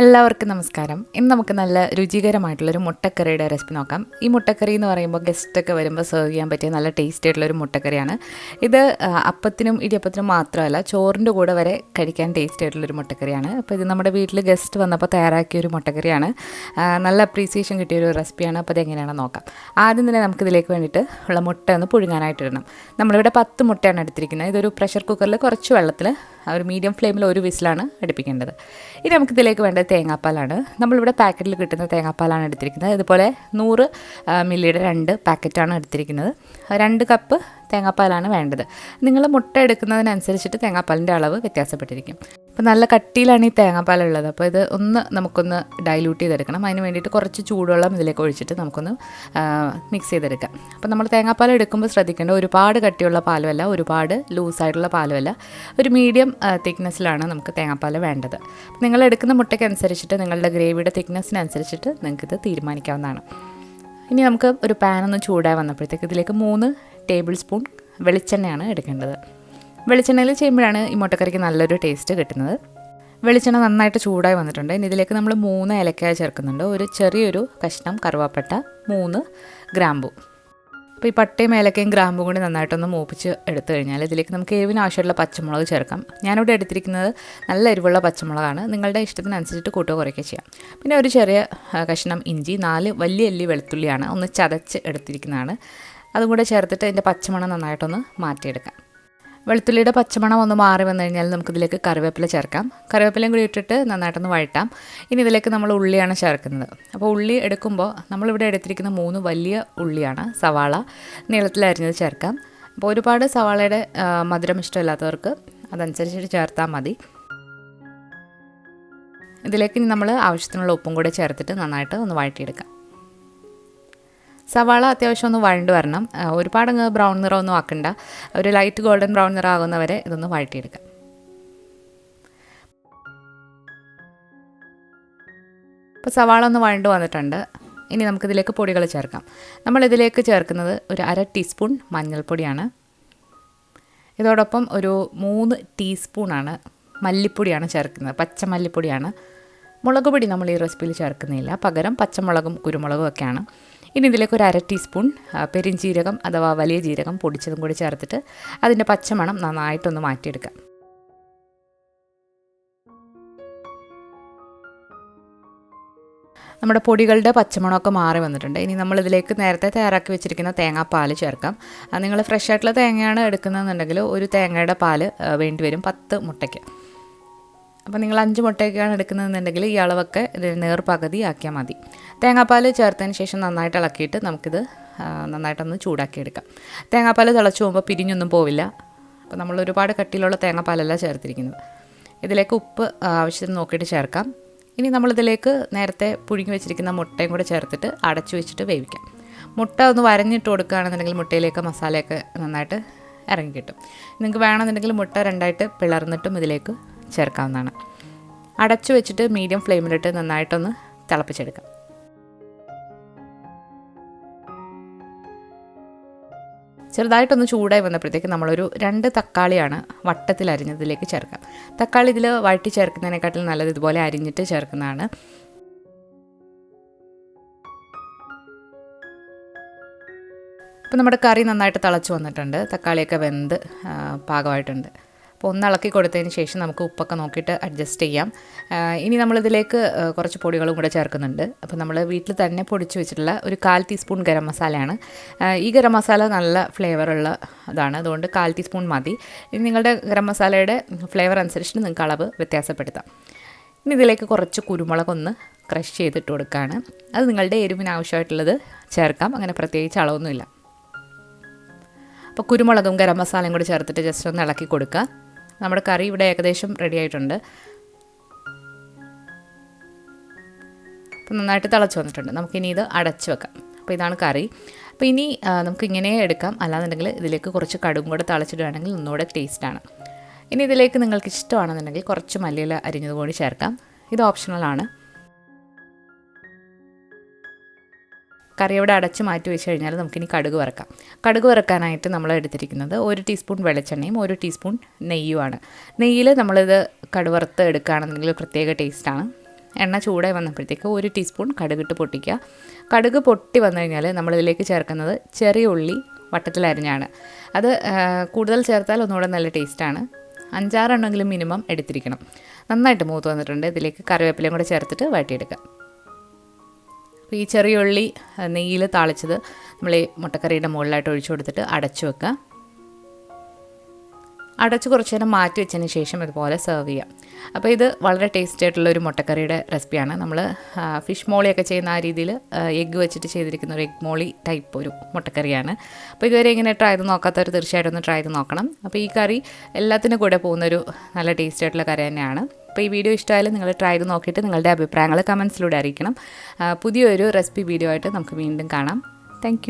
എല്ലാവർക്കും നമസ്കാരം. ഇന്ന് നമുക്ക് നല്ല രുചികരമായിട്ടുള്ളൊരു മുട്ടക്കറിയുടെ റെസിപ്പി നോക്കാം. ഈ മുട്ടക്കറി എന്ന് പറയുമ്പോൾ ഗസ്റ്റൊക്കെ വരുമ്പോൾ സെർവ് ചെയ്യാൻ പറ്റിയ നല്ല ടേസ്റ്റി ആയിട്ടുള്ളൊരു മുട്ടക്കറിയാണ് ഇത്. അപ്പത്തിനും ഇടിയപ്പത്തിനും മാത്രമല്ല, ചോറിൻ്റെ കൂടെ വരെ കഴിക്കാൻ ടേസ്റ്റി ആയിട്ടുള്ളൊരു മുട്ടക്കറിയാണ്. അപ്പോൾ ഇത് നമ്മുടെ വീട്ടിൽ ഗസ്റ്റ് വന്നപ്പോൾ തയ്യാറാക്കിയൊരു മുട്ടക്കറിയാണ്. നല്ല അപ്രീസിയേഷൻ കിട്ടിയൊരു റെസിപ്പിയാണ്. അപ്പോൾ അതെങ്ങനെയാണെന്ന് നോക്കാം. ആദ്യം തന്നെ നമുക്കിതിലേക്ക് വേണ്ടിയിട്ട് ഉള്ള മുട്ട ഒന്ന് പുഴുങ്ങാനായിട്ട് ഇടണം. നമ്മളിവിടെ 10 മുട്ടയാണ് എടുത്തിരിക്കുന്നത്. ഇതൊരു പ്രഷർ കുക്കറിൽ കുറച്ച് വെള്ളത്തിൽ ഒരു മീഡിയം ഫ്ലെയിമിൽ ഒരു വിസിലാണ് അടുപ്പിക്കേണ്ടത്. ഇനി നമുക്കിതിലേക്ക് വേണ്ടത് തേങ്ങാപ്പാലാണ്. നമ്മളിവിടെ പാക്കറ്റിൽ കിട്ടുന്ന തേങ്ങാപ്പാലാണ് എടുത്തിരിക്കുന്നത്. ഇതുപോലെ 100 മില്ലിയുടെ 2 പാക്കറ്റാണ് എടുത്തിരിക്കുന്നത്. 2 കപ്പ് തേങ്ങാപ്പാലാണ് വേണ്ടത്. നിങ്ങൾ മുട്ട എടുക്കുന്നതിനനുസരിച്ചിട്ട് തേങ്ങാപ്പാലിൻ്റെ അളവ് വ്യത്യാസപ്പെട്ടിരിക്കും. അപ്പോൾ നല്ല കട്ടിയിലാണ് ഈ തേങ്ങാപ്പാലുള്ളത്. അപ്പോൾ ഇത് നമുക്കൊന്ന് ഡൈല്യൂട്ട് ചെയ്തെടുക്കണം. അതിന് വേണ്ടിയിട്ട് കുറച്ച് ചൂടുവെള്ളം ഇതിലേക്ക് ഒഴിച്ചിട്ട് നമുക്കൊന്ന് മിക്സ് ചെയ്തെടുക്കാം. അപ്പോൾ നമ്മൾ തേങ്ങാപ്പാൽ എടുക്കുമ്പോൾ ശ്രദ്ധിക്കേണ്ട, ഒരുപാട് കട്ടിയുള്ള പാലുമല്ല, ഒരുപാട് ലൂസായിട്ടുള്ള പാലുമല്ല, ഒരു മീഡിയം തിക്നെസ്സിലാണ് നമുക്ക് തേങ്ങാപ്പാൽ വേണ്ടത്. നിങ്ങൾ എടുക്കുന്ന മുട്ടയ്ക്ക് അനുസരിച്ചിട്ട്, നിങ്ങളുടെ ഗ്രേവിയുടെ തിക്നെസ്സിനനുസരിച്ചിട്ട് നിങ്ങൾക്കിത് തീരുമാനിക്കാവുന്നതാണ്. ഇനി നമുക്ക് ഒരു പാനൊന്ന് ചൂടായി വന്നപ്പോഴത്തേക്ക് ഇതിലേക്ക് 3 ടേബിൾ സ്പൂൺ വെളിച്ചെണ്ണയാണ് എടുക്കേണ്ടത്. വെളിച്ചെണ്ണയിൽ ചെയ്യുമ്പോഴാണ് ഈ മുട്ടക്കറിക്ക് നല്ലൊരു ടേസ്റ്റ് കിട്ടുന്നത്. വെളിച്ചെണ്ണ നന്നായിട്ട് ചൂടായി വന്നിട്ടുണ്ട്. ഇനി ഇതിലേക്ക് നമ്മൾ 3 ഏലക്കായ ചേർക്കുന്നുണ്ട്, ഒരു ചെറിയൊരു കഷ്ണം കറുവാപ്പട്ട, 3 ഗ്രാമ്പു. അപ്പോൾ ഈ പട്ടയും ഏലക്കയും ഗ്രാമ്പും കൂടി നന്നായിട്ടൊന്ന് മൂപ്പിച്ച് എടുത്തു കഴിഞ്ഞാൽ ഇതിലേക്ക് നമുക്ക് എരിവിന് ആവശ്യമുള്ള പച്ചമുളക് ചേർക്കാം. ഞാനിവിടെ എടുത്തിരിക്കുന്നത് നല്ല എരിവുള്ള പച്ചമുളകാണ്. നിങ്ങളുടെ ഇഷ്ടത്തിനനുസരിച്ചിട്ട് കൂട്ടുകയോ കുറയ്ക്കുകയോ ചെയ്യാം. പിന്നെ ഒരു ചെറിയ കഷ്ണം ഇഞ്ചി, 4 വലിയ അല്ലി വെളുത്തുള്ളിയാണ് ഒന്ന് ചതച്ച് എടുത്തിരിക്കുന്നതാണ്. അതും കൂടെ ചേർത്തിട്ട് അതിൻ്റെ പച്ചമണം നന്നായിട്ടൊന്ന് മാറ്റിയെടുക്കാം. വെളുത്തുള്ളിയുടെ പച്ചമണം ഒന്ന് മാറി വന്നു കഴിഞ്ഞാൽ നമുക്കിതിലേക്ക് കറിവേപ്പില ചേർക്കാം. കറിവേപ്പിലയും കൂടി ഇട്ടിട്ട് നന്നായിട്ടൊന്ന് വഴറ്റാം. ഇനി ഇതിലേക്ക് നമ്മൾ ഉള്ളിയാണ് ചേർക്കുന്നത്. അപ്പോൾ ഉള്ളി എടുക്കുമ്പോൾ നമ്മളിവിടെ എടുത്തിരിക്കുന്ന 3 വലിയ ഉള്ളിയാണ്. സവാള നീളത്തിൽ അരിഞ്ഞത് ചേർക്കാം. അപ്പോൾ ഒരുപാട് സവാളയുടെ മധുരം ഇഷ്ടമില്ലാത്തവർക്ക് അതനുസരിച്ചിട്ട് ചേർത്താൽ മതി. ഇതിലേക്ക് ഇനി നമ്മൾ ആവശ്യത്തിനുള്ള ഉപ്പും കൂടെ ചേർത്തിട്ട് നന്നായിട്ട് ഒന്ന് വഴറ്റിയെടുക്കാം. സവാള അത്യാവശ്യം ഒന്ന് വഴണ്ട് വരണം. ഒരുപാടങ്ങ് ബ്രൗൺ നിറമൊന്നും ആക്കണ്ട. ഒരു ലൈറ്റ് ഗോൾഡൻ ബ്രൗൺ നിറം ആകുന്നവരെ ഇതൊന്ന് വഴറ്റിയെടുക്കാം. ഇപ്പോൾ സവാള ഒന്ന് വഴണ്ട് വന്നിട്ടുണ്ട്. ഇനി നമുക്കിതിലേക്ക് പൊടികൾ ചേർക്കാം. നമ്മളിതിലേക്ക് ചേർക്കുന്നത് ഒരു 1/2 ടീസ്പൂൺ മഞ്ഞൾപ്പൊടിയാണ്. ഇതോടൊപ്പം ഒരു 3 ടീസ്പൂണാണ് മല്ലിപ്പൊടിയാണ് ചേർക്കുന്നത്. പച്ചമല്ലിപ്പൊടിയാണ്. മുളക് പൊടി നമ്മൾ ഈ റെസിപ്പിയിൽ ചേർക്കുന്നില്ല, പകരം പച്ചമുളകും കുരുമുളകും ഒക്കെയാണ്. ഇനി ഇതിലേക്ക് ഒരു 1/2 ടീസ്പൂൺ പെരിഞ്ജീരകം അഥവാ വലിയ ജീരകം പൊടിച്ചതും കൂടി ചേർത്തിട്ട് അതിൻ്റെ പച്ചമണം നന്നായിട്ടൊന്ന് മാറ്റിയെടുക്കാം. നമ്മുടെ പൊടികളുടെ പച്ചമണമൊക്കെ മാറി വന്നിട്ടുണ്ട്. ഇനി നമ്മളിതിലേക്ക് നേരത്തെ തയ്യാറാക്കി വെച്ചിരിക്കുന്ന തേങ്ങാപ്പാൽ ചേർക്കാം. നിങ്ങൾ ഫ്രഷ് ആയിട്ടുള്ള തേങ്ങയാണ് എടുക്കുന്നതെന്നുണ്ടെങ്കിൽ ഒരു തേങ്ങയുടെ പാൽ വേണ്ടി വരും 10 മുട്ടയ്ക്ക്. അപ്പോൾ നിങ്ങൾ 5 മുട്ടയൊക്കെയാണ് എടുക്കുന്നതെന്നുണ്ടെങ്കിൽ ഈ അളവൊക്കെ ഇതിൽ നേർപകുതി ആക്കിയാൽ മതി. തേങ്ങാപ്പാൽ ചേർത്തതിന് ശേഷം നന്നായിട്ട് ഇളക്കിയിട്ട് നമുക്കിത് നന്നായിട്ടൊന്ന് ചൂടാക്കിയെടുക്കാം. തേങ്ങാപ്പാൽ തിളച്ച് പോകുമ്പോൾ പിരിഞ്ഞൊന്നും പോവില്ല. അപ്പോൾ നമ്മൾ ഒരുപാട് കട്ടിയിലുള്ള തേങ്ങാപ്പാലല്ല ചേർത്തിരിക്കുന്നത്. ഇതിലേക്ക് ഉപ്പ് ആവശ്യത്തിന് നോക്കിയിട്ട് ചേർക്കാം. ഇനി നമ്മളിതിലേക്ക് നേരത്തെ പുഴുങ്ങി വെച്ചിരിക്കുന്ന മുട്ടയും കൂടെ ചേർത്തിട്ട് അടച്ചു വെച്ചിട്ട് വേവിക്കാം. മുട്ട ഒന്ന് വരഞ്ഞിട്ട് കൊടുക്കുകയാണെന്നുണ്ടെങ്കിൽ മുട്ടയിലേക്ക് മസാലയൊക്കെ നന്നായിട്ട് ഇറങ്ങി കിട്ടും. നിങ്ങൾക്ക് വേണമെന്നുണ്ടെങ്കിൽ മുട്ട 2ആയിട്ട് പിളർന്നിട്ടും ഇതിലേക്ക് ചേർക്കാവുന്നതാണ്. അടച്ചു വെച്ചിട്ട് മീഡിയം ഫ്ലെയിമിലിട്ട് നന്നായിട്ടൊന്ന് തിളപ്പിച്ചെടുക്കാം. ചെറുതായിട്ടൊന്ന് ചൂടായി വന്നപ്പോഴത്തേക്ക് നമ്മളൊരു 2 തക്കാളിയാണ് വട്ടത്തിൽ അരിഞ്ഞതിലേക്ക് ചേർക്കാം. തക്കാളി ഇതിൽ വഴറ്റി ചേർക്കുന്നതിനെക്കാട്ടിൽ നല്ലത് ഇതുപോലെ അരിഞ്ഞിട്ട് ചേർക്കുന്നതാണ്. അപ്പോൾ നമ്മുടെ കറി നന്നായിട്ട് തിളച്ച് വന്നിട്ടുണ്ട്. തക്കാളിയൊക്കെ വെന്ത് പാകമായിട്ടുണ്ട്. അപ്പോൾ ഒന്ന് ഇളക്കി കൊടുത്തതിന് ശേഷം നമുക്ക് ഉപ്പൊക്കെ നോക്കിയിട്ട് അഡ്ജസ്റ്റ് ചെയ്യാം. ഇനി നമ്മളിതിലേക്ക് കുറച്ച് പൊടികളും കൂടെ ചേർക്കുന്നുണ്ട്. അപ്പോൾ നമ്മൾ വീട്ടിൽ തന്നെ പൊടിച്ച് വെച്ചിട്ടുള്ള ഒരു 1/4 ടീസ്പൂൺ ഗരം മസാലയാണ്. ഈ ഗരം മസാല നല്ല ഫ്ലേവറുള്ള ഇതാണ്, അതുകൊണ്ട് 1/4 ടീസ്പൂൺ മതി. ഇനി നിങ്ങളുടെ ഗരം മസാലയുടെ ഫ്ലേവർ അനുസരിച്ചിട്ട് നിങ്ങൾക്ക് അളവ് വ്യത്യാസപ്പെടുത്താം. ഇനി ഇതിലേക്ക് കുറച്ച് കുരുമുളകൊന്ന് ക്രഷ് ചെയ്തിട്ട് കൊടുക്കുകയാണ്. അത് നിങ്ങളുടെ എരിവിന് ആവശ്യമായിട്ടുള്ളത് ചേർക്കാം, അങ്ങനെ പ്രത്യേകിച്ച് അളവൊന്നുമില്ല. അപ്പോൾ കുരുമുളകും ഗരം മസാലയും കൂടി ചേർത്തിട്ട് ജസ്റ്റ് ഒന്ന് ഇളക്കി കൊടുക്കുക. നമ്മുടെ കറി ഇവിടെ ഏകദേശം റെഡി ആയിട്ടുണ്ട്. അപ്പോൾ നന്നായിട്ട് തിളച്ച് വന്നിട്ടുണ്ട്. നമുക്കിനി ഇത് അടച്ച് വെക്കാം. അപ്പോൾ ഇതാണ് കറി. അപ്പോൾ ഇനി നമുക്ക് ഇങ്ങനെ എടുക്കാം, അല്ലാന്നുണ്ടെങ്കിൽ ഇതിലേക്ക് കുറച്ച് കടുകും കൂടെ തളിച്ചിടുകയാണെങ്കിൽ ഒന്നുകൂടെ ടേസ്റ്റാണ്. ഇനി ഇതിലേക്ക് നിങ്ങൾക്ക് ഇഷ്ടമാണെന്നുണ്ടെങ്കിൽ കുറച്ച് മല്ലിയില അരിഞ്ഞത് കൂടി ചേർക്കാം. ഇത് ഓപ്ഷണലാണ്. കറി ഇവിടെ അടച്ച് മാറ്റി വെച്ച് കഴിഞ്ഞാൽ നമുക്കിനി കടുക് വറക്കാം. കടുക് വറക്കാനായിട്ട് നമ്മൾ എടുത്തിരിക്കുന്നത് 1 ടീസ്പൂൺ വെളിച്ചെണ്ണയും 1 ടീസ്പൂൺ നെയ്യുമാണ്. നെയ്യിൽ നമ്മളിത് കടുക് വറുത്ത് എടുക്കുകയാണെന്നുണ്ടെങ്കിൽ പ്രത്യേക ടേസ്റ്റാണ്. എണ്ണ ചൂടായി വന്നപ്പോഴത്തേക്ക് 1 ടീസ്പൂൺ കടുകിട്ട് പൊട്ടിക്കുക. കടുക് പൊട്ടി വന്നു കഴിഞ്ഞാൽ നമ്മളിതിലേക്ക് ചേർക്കുന്നത് ചെറിയ ഉള്ളി വട്ടത്തിലരിഞ്ഞാണ്. അത് കൂടുതൽ ചേർത്താൽ ഒന്നുകൂടെ നല്ല ടേസ്റ്റാണ്. 5-6 എണ്ണമെങ്കിലും മിനിമം എടുത്തിരിക്കണം. നന്നായിട്ട് മൂത്ത് വന്നിട്ടുണ്ട്. ഇതിലേക്ക് കറിവേപ്പിലയും കൂടെ ചേർത്തിട്ട് വഴറ്റിയെടുക്കുക. അപ്പോൾ ഈ ചെറിയ ഉള്ളി നെയ്യിൽ താളിച്ചത് നമ്മൾ ഈ മുട്ടക്കറിയുടെ മുകളിലായിട്ട് ഒഴിച്ചു കൊടുത്തിട്ട് അടച്ചു വെക്കുക. അടച്ച് കുറച്ച് നേരം മാറ്റി വെച്ചതിന് ശേഷം ഇതുപോലെ സെർവ് ചെയ്യാം. അപ്പോൾ ഇത് വളരെ ടേസ്റ്റി ആയിട്ടുള്ളൊരു മുട്ടക്കറിയുടെ റെസിപ്പിയാണ്. നമ്മൾ ഫിഷ് മോളിയൊക്കെ ചെയ്യുന്ന ആ രീതിയിൽ എഗ്ഗ് വെച്ചിട്ട് ചെയ്തിരിക്കുന്ന ഒരു എഗ് മോളി ടൈപ്പ് ഒരു മുട്ടക്കറിയാണ്. അപ്പോൾ ഇതുവരെ ഇങ്ങനെ ട്രൈ ചെയ്ത് നോക്കാത്തവർ തീർച്ചയായിട്ടും ഒന്ന് ട്രൈ ചെയ്ത് നോക്കണം. അപ്പോൾ ഈ കറി എല്ലാത്തിനും കൂടെ പോകുന്നൊരു നല്ല ടേസ്റ്റി ആയിട്ടുള്ള കറി തന്നെയാണ്. അപ്പോൾ ഈ വീഡിയോ ഇഷ്ടമായാലും നിങ്ങൾ ട്രൈ ചെയ്ത് നോക്കിയിട്ട് നിങ്ങളുടെ അഭിപ്രായങ്ങൾ കമൻസിലൂടെ അറിയിക്കണം. പുതിയൊരു റെസിപ്പി വീഡിയോ ആയിട്ട് നമുക്ക് വീണ്ടും കാണാം. താങ്ക്